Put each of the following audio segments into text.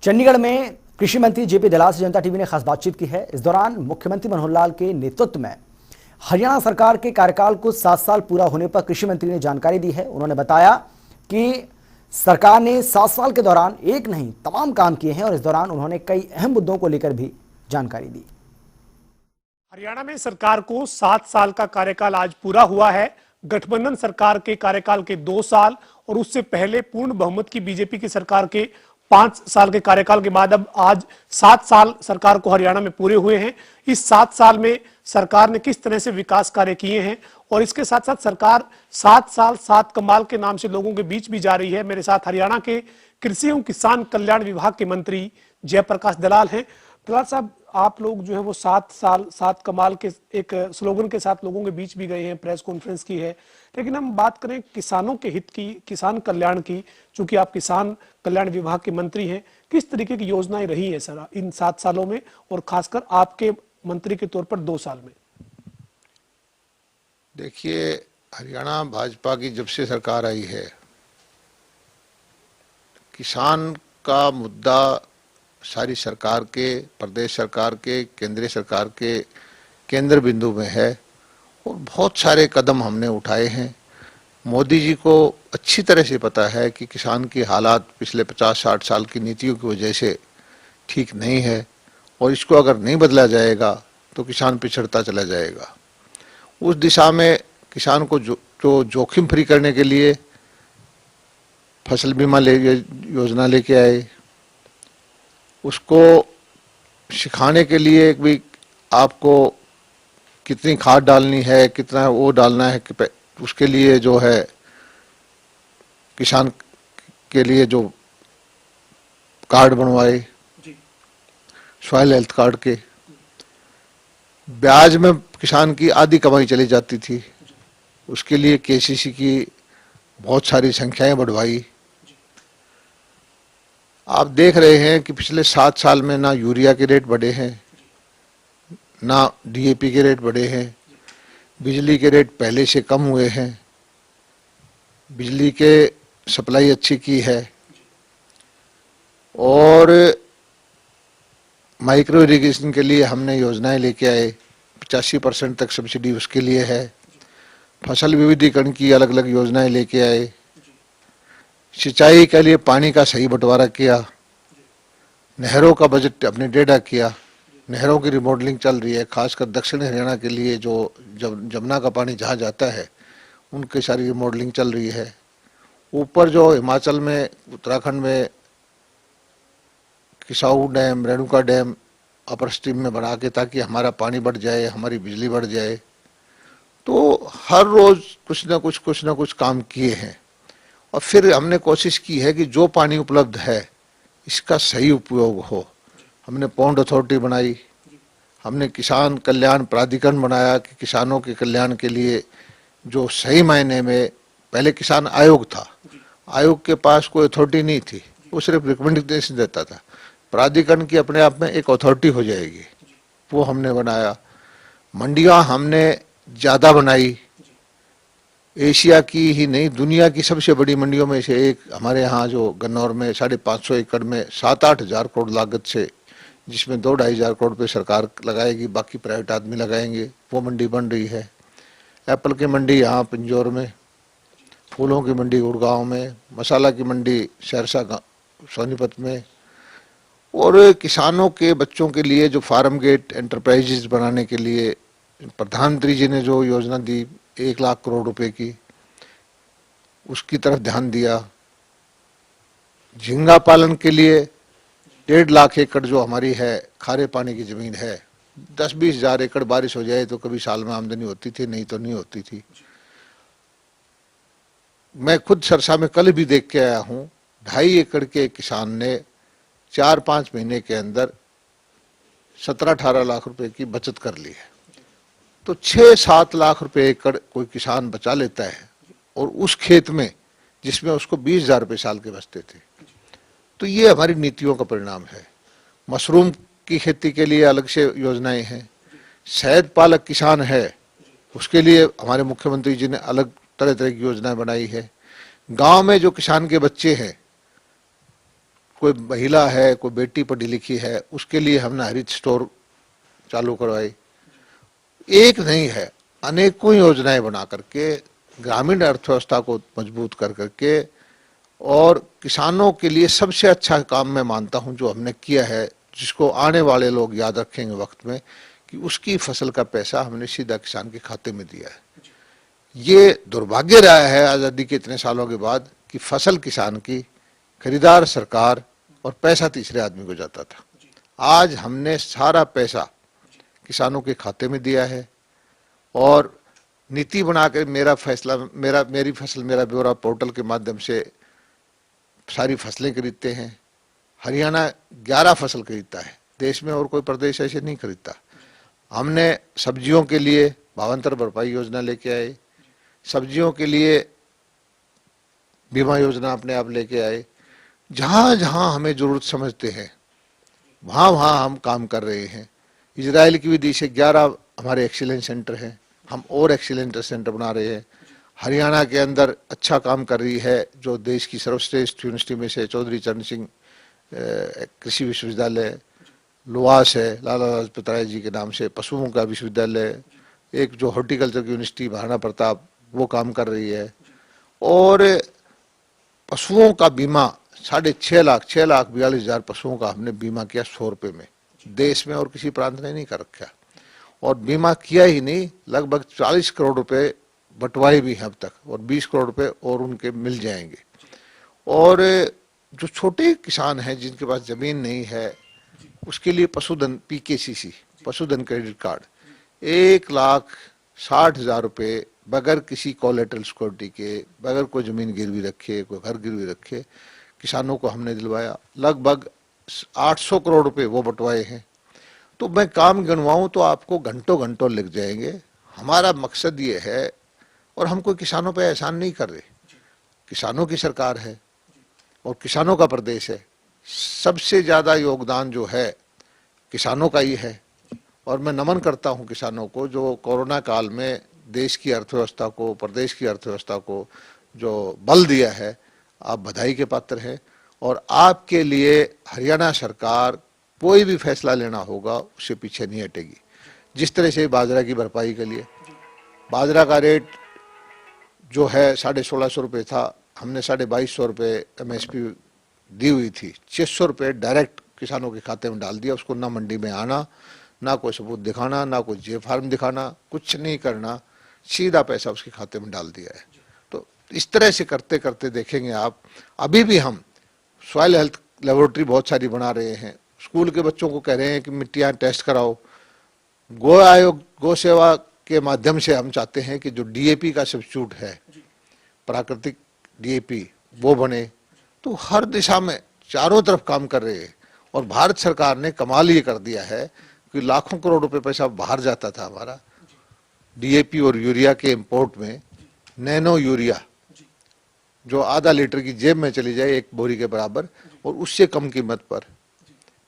चंडीगढ़ में कृषि मंत्री जेपी दलाल से जनता टीवी ने खास बातचीत की है। इस दौरान मुख्यमंत्री मनोहर लाल के नेतृत्व में हरियाणा सरकार के कार्यकाल को 7 साल पूरा होने पर कृषि मंत्री ने जानकारी दी है। उन्होंने बताया कि सरकार ने 7 साल के दौरान एक नहीं तमाम काम किए हैं और इस दौरान उन्होंने कई अहम मुद्दों को लेकर भी जानकारी दी। हरियाणा में सरकार को 7 साल का कार्यकाल आज पूरा हुआ है। गठबंधन सरकार के कार्यकाल के 2 साल और उससे पहले पूर्ण बहुमत की बीजेपी की सरकार के 5 साल के कार्यकाल के बाद अब आज 7 साल सरकार को हरियाणा में पूरे हुए हैं। इस 7 साल में सरकार ने किस तरह से विकास कार्य किए हैं और इसके साथ साथ सरकार 7 साल 7 कमाल के नाम से लोगों के बीच भी जा रही है। मेरे साथ हरियाणा के कृषि एवं किसान कल्याण विभाग के मंत्री जयप्रकाश दलाल हैं। दलाल साहब, आप लोग जो है वो 7 साल 7 कमाल के एक स्लोगन के साथ लोगों के बीच भी गए हैं, प्रेस कॉन्फ्रेंस की है, लेकिन हम बात करें किसानों के हित की, किसान कल्याण की, चूंकि आप किसान कल्याण विभाग के मंत्री हैं, किस तरीके की योजनाएं रही है सर इन 7 सालों में और खासकर आपके मंत्री के तौर पर 2 साल में? देखिए, हरियाणा भाजपा की जब से सरकार आई है, किसान का मुद्दा सारी सरकार के, प्रदेश सरकार के, केंद्रीय सरकार के केंद्र बिंदु में है और बहुत सारे कदम हमने उठाए हैं। मोदी जी को अच्छी तरह से पता है कि किसान की हालात पिछले 50-60 साल की नीतियों की वजह से ठीक नहीं है और इसको अगर नहीं बदला जाएगा तो किसान पिछड़ता चला जाएगा। उस दिशा में किसान को जो जोखिम फ्री करने के लिए फसल बीमा योजना लेके आए, उसको सिखाने के लिए भी आपको कितनी खाद डालनी है, कितना वो डालना है, उसके लिए जो है किसान के लिए जो कार्ड बनवाए, सॉइल हेल्थ कार्ड के, ब्याज में किसान की आधी कमाई चली जाती थी, उसके लिए केसीसी की बहुत सारी संख्याएं बढ़वाई। आप देख रहे हैं कि पिछले 7 साल में ना यूरिया के रेट बढ़े हैं, ना डीएपी के रेट बढ़े हैं, बिजली के रेट पहले से कम हुए हैं, बिजली के सप्लाई अच्छी की है और माइक्रो इरिगेशन के लिए हमने योजनाएं लेके आए, 85% तक सब्सिडी उसके लिए है। फसल विविधीकरण की अलग अलग योजनाएं लेके आए, सिंचाई के लिए पानी का सही बंटवारा किया, नहरों का बजट अपने टेढ़ा किया, नहरों की रिमॉडलिंग चल रही है, खासकर दक्षिण हरियाणा के लिए जो जमुना का पानी जहाँ जाता है उनकी सारी रिमॉडलिंग चल रही है। ऊपर जो हिमाचल में, उत्तराखंड में किसाऊ डैम, रेणुका डैम अपर स्ट्रीम में बना के ताकि हमारा पानी बढ़ जाए, हमारी बिजली बढ़ जाए। तो हर रोज कुछ ना कुछ काम किए हैं और फिर हमने कोशिश की है कि जो पानी उपलब्ध है इसका सही उपयोग हो। हमने पौंड अथॉरिटी बनाई, हमने किसान कल्याण प्राधिकरण बनाया कि किसानों के कल्याण के लिए जो सही मायने में, पहले किसान आयोग था, आयोग के पास कोई अथॉरिटी नहीं थी, वो सिर्फ रिकमेंडेशन देता था। प्राधिकरण की अपने आप में एक अथॉरिटी हो जाएगी, वो हमने बनाया। मंडियां हमने ज़्यादा बनाई, एशिया की ही नहीं दुनिया की सबसे बड़ी मंडियों में से एक हमारे यहाँ जो गन्नौर में 550 एकड़ में 7-8 हज़ार करोड़ लागत से, जिसमें 2-2.5 हज़ार करोड़ पे सरकार लगाएगी, बाकी प्राइवेट आदमी लगाएंगे, वो मंडी बन रही है। एप्पल की मंडी यहाँ पिंजौर में, फूलों की मंडी गुड़गांव में, मसाला की मंडी सहरसा सोनीपत में, और किसानों के बच्चों के लिए जो फार्म गेट एंटरप्राइजेज बनाने के लिए प्रधानमंत्री जी ने जो योजना दी 1 लाख करोड़ रुपए की, उसकी तरफ ध्यान दिया। झींगा पालन के लिए 1.5 लाख एकड़ जो हमारी है खारे पानी की जमीन है, 10-20 हज़ार एकड़ बारिश हो जाए तो कभी साल में आमदनी होती थी, नहीं तो नहीं होती थी। मैं खुद सरसा में कल भी देख के आया हूँ, 2.5 एकड़ के किसान ने 4-5 महीने के अंदर 17-18 लाख रुपए की बचत कर ली है। तो 6-7 लाख रुपए एकड़ कोई किसान बचा लेता है और उस खेत में जिसमें उसको 20,000 रुपये साल के बचते थे। तो ये हमारी नीतियों का परिणाम है। मशरूम की खेती के लिए अलग से योजनाएं हैं, शहद पालक किसान है उसके लिए हमारे मुख्यमंत्री जी ने अलग तरह तरह की योजनाएं बनाई है। गांव में जो किसान के बच्चे हैं कोई महिला है, कोई बेटी पढ़ी लिखी है, उसके लिए हमने हरित स्टोर चालू करवाए। एक नहीं है, अनेकों योजनाएं बना करके ग्रामीण अर्थव्यवस्था को मजबूत कर करके, और किसानों के लिए सबसे अच्छा काम मैं मानता हूं जो हमने किया है, जिसको आने वाले लोग याद रखेंगे वक्त में, कि उसकी फसल का पैसा हमने सीधा किसान के खाते में दिया है। ये दुर्भाग्य रहा है आज़ादी के इतने सालों के बाद कि फसल किसान की, खरीदार सरकार और पैसा तीसरे आदमी को जाता था। आज हमने सारा पैसा किसानों के खाते में दिया है, और नीति बनाकर मेरी फसल मेरा ब्यौरा पोर्टल के माध्यम से सारी फसलें खरीदते हैं। हरियाणा 11 फसल खरीदता है, देश में और कोई प्रदेश ऐसे नहीं खरीदता। हमने सब्जियों के लिए भावांतर भरपाई योजना लेके आए, सब्जियों के लिए बीमा योजना अपने आप लेके आए। जहां जहां हमें जरूरत समझते हैं वहां वहां हम काम कर रहे हैं। इजराइल की विधि से 11 हमारे एक्सीलेंस सेंटर हैं, हम और एक्सीलेंस सेंटर बना रहे हैं। हरियाणा के अंदर अच्छा काम कर रही है जो देश की सर्वश्रेष्ठ यूनिवर्सिटी में से चौधरी चरण सिंह कृषि विश्वविद्यालय, लुवास है लाला लाजपत राय जी के नाम से, पशुओं का विश्वविद्यालय, एक जो हॉर्टिकल्चर की यूनिवर्सिटी महाराणा प्रताप वो काम कर रही है। और पशुओं का बीमा 6,42,000 पशुओं का हमने बीमा किया 100 रुपये में। देश में और किसी प्रांत ने नहीं कर रखा। और बीमा किया ही नहीं, लगभग 40 करोड़ रुपए बंटवाए भी हैं अब तक, और 20 करोड़ रुपए और उनके मिल जाएंगे। और जो छोटे किसान हैं जिनके पास जमीन नहीं है, उसके लिए पशुधन PKCC पशुधन क्रेडिट कार्ड 1,60,000 रुपए बगैर किसी कोलेटरल सिक्योरिटी के, बगैर कोई जमीन गिरवी रखे, कोई घर गिरवी रखे, किसानों को हमने दिलवाया। लगभग 800 करोड़ रुपए वो बंटवाए हैं। तो मैं काम गिनवाऊं तो आपको घंटों घंटों लग जाएंगे। हमारा मकसद ये है, और हम कोई किसानों पे एहसान नहीं कर रहे, किसानों की सरकार है और किसानों का प्रदेश है। सबसे ज्यादा योगदान जो है किसानों का ही है, और मैं नमन करता हूं किसानों को जो कोरोना काल में देश की अर्थव्यवस्था को, प्रदेश की अर्थव्यवस्था को जो बल दिया है। आप बधाई के पात्र हैं, और आपके लिए हरियाणा सरकार कोई भी फैसला लेना होगा उससे पीछे नहीं हटेगी। जिस तरह से बाजरा की भरपाई के लिए, बाजरा का रेट जो है 1650 रुपये था, हमने 2250 रुपये MSP दी हुई थी, 600 रुपये डायरेक्ट किसानों के खाते में डाल दिया। उसको ना मंडी में आना, ना कोई सबूत दिखाना, ना कोई जे फार्म दिखाना, कुछ नहीं करना, सीधा पैसा उसके खाते में डाल दिया है। तो इस तरह से करते करते देखेंगे आप, अभी भी हम सॉइल हेल्थ लेबोरेटरी बहुत सारी बना रहे हैं। स्कूल के बच्चों को कह रहे हैं कि मिट्टियाँ टेस्ट कराओ। गो आयोग, गो सेवा के माध्यम से हम चाहते हैं कि जो DAP का सब्स्टिट्यूट है, प्राकृतिक DAP, वो बने। तो हर दिशा में चारों तरफ काम कर रहे हैं। और भारत सरकार ने कमाल ये कर दिया है कि लाखों करोड़ रुपए पैसा बाहर जाता था हमारा DAP और यूरिया के इंपोर्ट में। नैनो यूरिया जो आधा लीटर की जेब में चली जाए, एक बोरी के बराबर, और उससे कम कीमत पर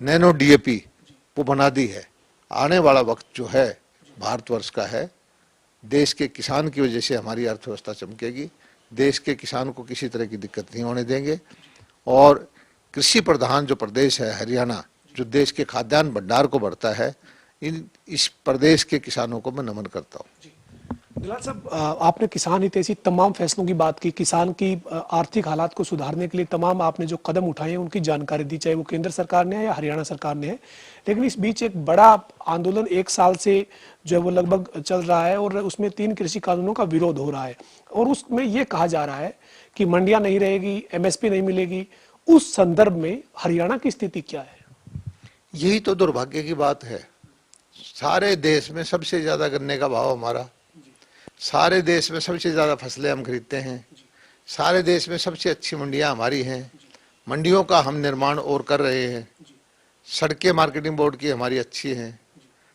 नैनो DAP वो बना दी है। आने वाला वक्त जो है भारतवर्ष का है, देश के किसान की वजह से हमारी अर्थव्यवस्था चमकेगी। देश के किसान को किसी तरह की दिक्कत नहीं होने देंगे। और कृषि प्रधान जो प्रदेश है हरियाणा, जो देश के खाद्यान्न भंडार को बढ़ता है, इस प्रदेश के किसानों को मैं नमन करता हूँ। दुलाल साहब, आपने किसान हितैषी तमाम फैसलों की बात की, किसान की आर्थिक हालात को सुधारने के लिए तमाम आपने जो कदम उठाए हैं उनकी जानकारी दी, चाहे वो केंद्र सरकार ने है या हरियाणा सरकार ने है। लेकिन इस बीच एक बड़ा आंदोलन 1 साल से जो है वो लगभग चल रहा है, और उसमें 3 कृषि कानूनों का विरोध हो रहा है, और उसमें ये कहा जा रहा है कि मंडियां नहीं रहेगी, MSP नहीं मिलेगी। उस संदर्भ में हरियाणा की स्थिति क्या है? यही तो दुर्भाग्य की बात है। सारे देश में सबसे ज्यादा गन्ने का भाव हमारा, सारे देश में सबसे ज्यादा फसलें हम खरीदते हैं, सारे देश में सबसे अच्छी मंडियां हमारी हैं। मंडियों का हम निर्माण और कर रहे हैं। सड़कें मार्केटिंग बोर्ड की हमारी अच्छी हैं।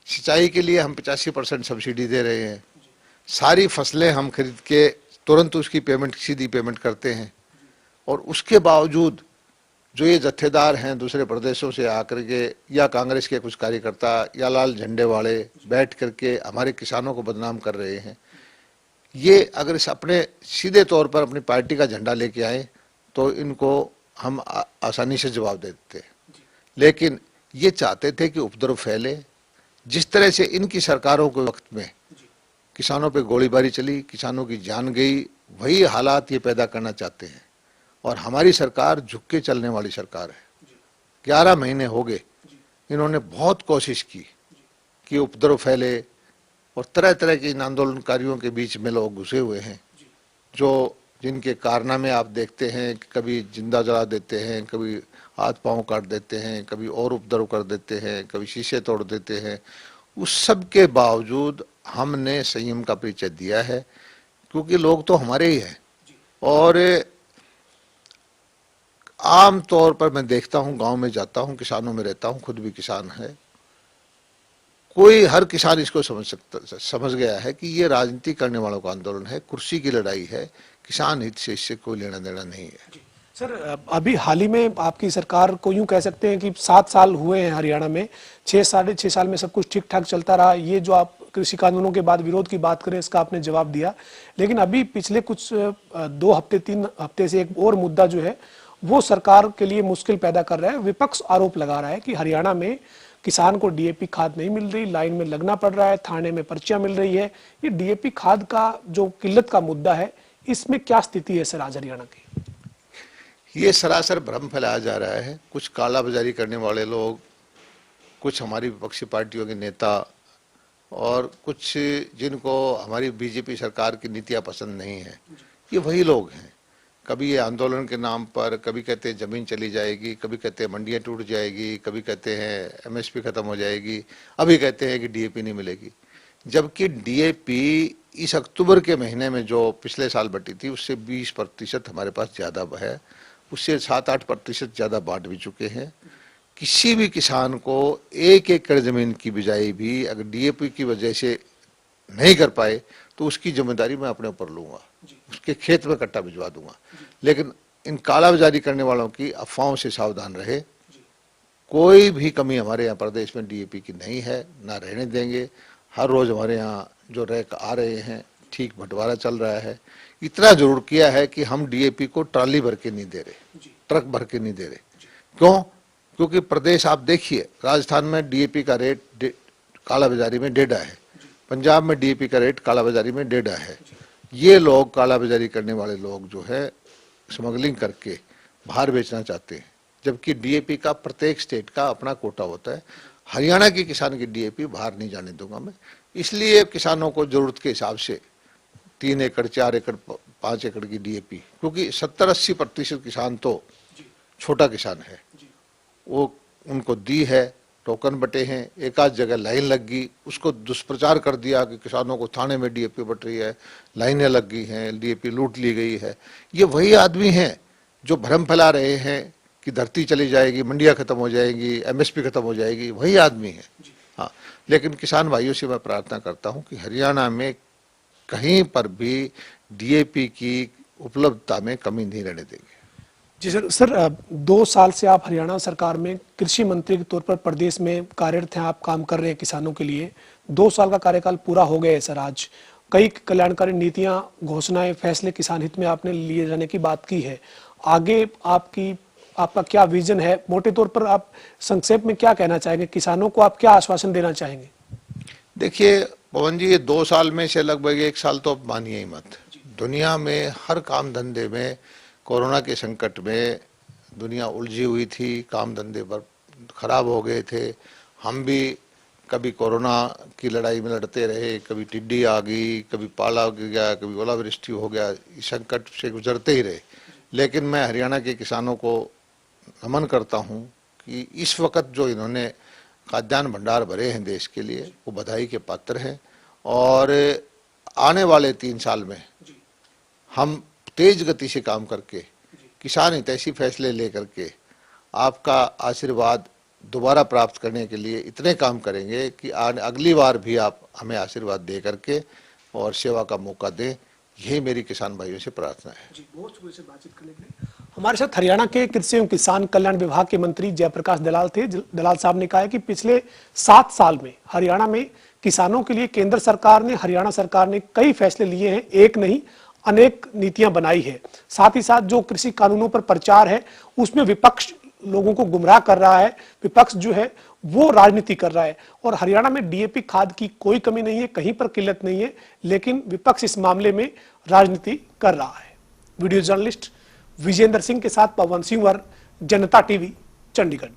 सिंचाई के लिए हम 85% सब्सिडी दे रहे हैं। सारी फसलें हम खरीद के तुरंत उसकी पेमेंट, सीधी पेमेंट करते हैं। और उसके बावजूद जो ये जत्थेदार हैं दूसरे प्रदेशों से आकर के, या कांग्रेस के कुछ कार्यकर्ता या लाल झंडे वाले बैठ करके हमारे किसानों को बदनाम कर रहे हैं। ये अगर इस अपने सीधे तौर पर अपनी पार्टी का झंडा लेके आए तो इनको हम आसानी से जवाब दे देते। लेकिन ये चाहते थे कि उपद्रव फैले। जिस तरह से इनकी सरकारों के वक्त में किसानों पे गोलीबारी चली, किसानों की जान गई, वही हालात ये पैदा करना चाहते हैं। और हमारी सरकार झुक के चलने वाली सरकार है। 11 महीने हो गए, इन्होंने बहुत कोशिश की कि उपद्रव फैले, और तरह तरह के इन आंदोलनकारियों के बीच में लोग घुसे हुए हैं, जो जिनके कारनामे आप देखते हैं कि कभी जिंदा जला देते हैं, कभी हाथ पांव काट देते हैं, कभी और उपद्रव कर देते हैं, कभी शीशे तोड़ देते हैं। उस सब के बावजूद हमने संयम का परिचय दिया है, क्योंकि लोग तो हमारे ही हैं। और आम तौर पर मैं देखता हूं, गांव में जाता हूं, किसानों में रहता हूं, खुद भी किसान है, हर किसान इसको समझ गया है कि ये राजनीति करने वालों का आंदोलन है, कुर्सी की लड़ाई है, किसान हित से इससे कोई लेना देना नहीं है। सर, अभी हाल ही में आपकी सरकार को यूं कह सकते हैं कि 7 साल हुए हैं हरियाणा में, 6 साल में सब कुछ ठीक ठाक चलता रहा। ये जो आप कृषि कानूनों के बाद विरोध की बात करें, इसका आपने जवाब दिया। लेकिन अभी पिछले कुछ 2 हफ्ते 3 हफ्ते से एक और मुद्दा जो है वो सरकार के लिए मुश्किल पैदा कर रहा है। विपक्ष आरोप लगा रहा है कि हरियाणा में किसान को डीएपी खाद नहीं मिल रही, लाइन में लगना पड़ रहा है, थाने में पर्चियां मिल रही है। ये डीएपी खाद का जो किल्लत का मुद्दा है, इसमें क्या स्थिति है सर आज हरियाणा की? ये सरासर भ्रम फैलाया जा रहा है। कुछ कालाबाजारी करने वाले लोग, कुछ हमारी विपक्षी पार्टियों के नेता, और कुछ जिनको हमारी बीजेपी सरकार की नीतियां पसंद नहीं है, ये वही लोग हैं। कभी ये आंदोलन के नाम पर, कभी कहते हैं जमीन चली जाएगी, कभी कहते हैं मंडियां टूट जाएगी, कभी कहते हैं एमएसपी खत्म हो जाएगी, अभी कहते हैं कि डीएपी नहीं मिलेगी। जबकि डीएपी इस अक्टूबर के महीने में जो पिछले साल बटी थी, उससे 20% हमारे पास ज़्यादा है, उससे 7-8% ज़्यादा बांट भी चुके हैं। किसी भी किसान को 1 एकड़ जमीन की बिजाई भी अगर डीएपी की वजह से नहीं कर पाए तो उसकी जिम्मेदारी मैं अपने ऊपर लूंगा, उसके खेत में कट्टा भिजवा दूंगा। लेकिन इन कालाबाजारी करने वालों की अफवाहों से सावधान रहे। कोई भी कमी हमारे यहाँ प्रदेश में डीएपी की नहीं है, ना रहने देंगे। हर रोज हमारे यहाँ जो रैक आ रहे हैं, ठीक बंटवारा चल रहा है। इतना जरूर किया है कि हम डीएपी को ट्राली भर के नहीं दे रहे, ट्रक भर के नहीं दे रहे। क्यों? क्योंकि प्रदेश आप देखिए, राजस्थान में डीएपी का रेट कालाबाजारी में 1.5 है, पंजाब में डीएपी का रेट कालाबाजारी में 1.5 है। ये लोग कालाबाजारी करने वाले लोग जो है स्मगलिंग करके बाहर बेचना चाहते हैं, जबकि डीएपी का प्रत्येक स्टेट का अपना कोटा होता है। हरियाणा के किसान की डीएपी बाहर नहीं जाने दूंगा मैं। इसलिए किसानों को जरूरत के हिसाब से 3 एकड़, 4 एकड़, 5 एकड़ की डीएपी, क्योंकि 70-80% किसान तो छोटा किसान है, वो उनको दी है, टोकन बटे हैं, एक आध जगह लाइन लग गई, उसको दुष्प्रचार कर दिया कि किसानों को थाने में डीएपी बट रही है, लाइनें लग गई हैं, डीएपी लूट ली गई है। ये वही आदमी हैं जो भ्रम फैला रहे हैं कि धरती चली जाएगी, मंडियां खत्म हो जाएगी, एमएसपी खत्म हो जाएगी, वही आदमी है। हाँ, लेकिन किसान भाइयों से मैं प्रार्थना करता हूं कि हरियाणा में कहीं पर भी डीएपी की उपलब्धता में कमी नहीं रहने देंगे। जी सर, 2 साल से आप हरियाणा सरकार में कृषि मंत्री के तौर पर प्रदेश में कार्यरत हैं, आप काम कर रहे हैं किसानों के लिए। 2 साल का कार्यकाल पूरा हो गया है सर आज। कई कल्याणकारी नीतियां, घोषणाएं, फैसले किसान हित में आपने लिए जाने की बात की है। आगे आपका क्या विजन है? मोटे तौर पर आप संक्षेप में क्या कहना चाहेंगे? किसानों को आप क्या आश्वासन देना चाहेंगे? देखिए पवन जी, ये 2 साल में से लगभग 1 साल तो अब मानिए ही मत। दुनिया में हर काम धंधे में, कोरोना के संकट में दुनिया उलझी हुई थी, काम धंधे पर खराब हो गए थे। हम भी कभी कोरोना की लड़ाई में लड़ते रहे, कभी टिड्डी आ गई, कभी पाला गया, कभी ओलावृष्टि हो गया, इस संकट से गुजरते ही रहे। लेकिन मैं हरियाणा के किसानों को नमन करता हूं कि इस वक्त जो इन्होंने खाद्यान्न भंडार भरे हैं देश के लिए, वो बधाई के पात्र हैं। और आने वाले 3 साल में हम तेज गति से काम करके, किसान हितैषी फैसले लेकर के आपका आशीर्वाद दोबारा प्राप्त करने के लिए इतने काम करेंगे कि अगली बार भी आप हमें आशीर्वाद दे करके और सेवा का मौका दें। यही मेरी किसान भाइयों से प्रार्थना है। जी, बहुत शुक्रिया से बातचीत करने के लिए। हमारे साथ हरियाणा के कृषि एवं किसान कल्याण विभाग के मंत्री जयप्रकाश दलाल थे। दलाल साहब ने कहा है कि पिछले 7 साल में हरियाणा में किसानों के लिए केंद्र सरकार ने, हरियाणा सरकार ने कई फैसले लिए हैं, एक नहीं अनेक नीतियां बनाई है। साथ ही साथ जो कृषि कानूनों पर प्रचार है उसमें विपक्ष लोगों को गुमराह कर रहा है, विपक्ष जो है वो राजनीति कर रहा है। और हरियाणा में डीएपी खाद की कोई कमी नहीं है, कहीं पर किल्लत नहीं है, लेकिन विपक्ष इस मामले में राजनीति कर रहा है। वीडियो जर्नलिस्ट विजेंद्र सिंह के साथ पवन सिंह, जनता टीवी, चंडीगढ़।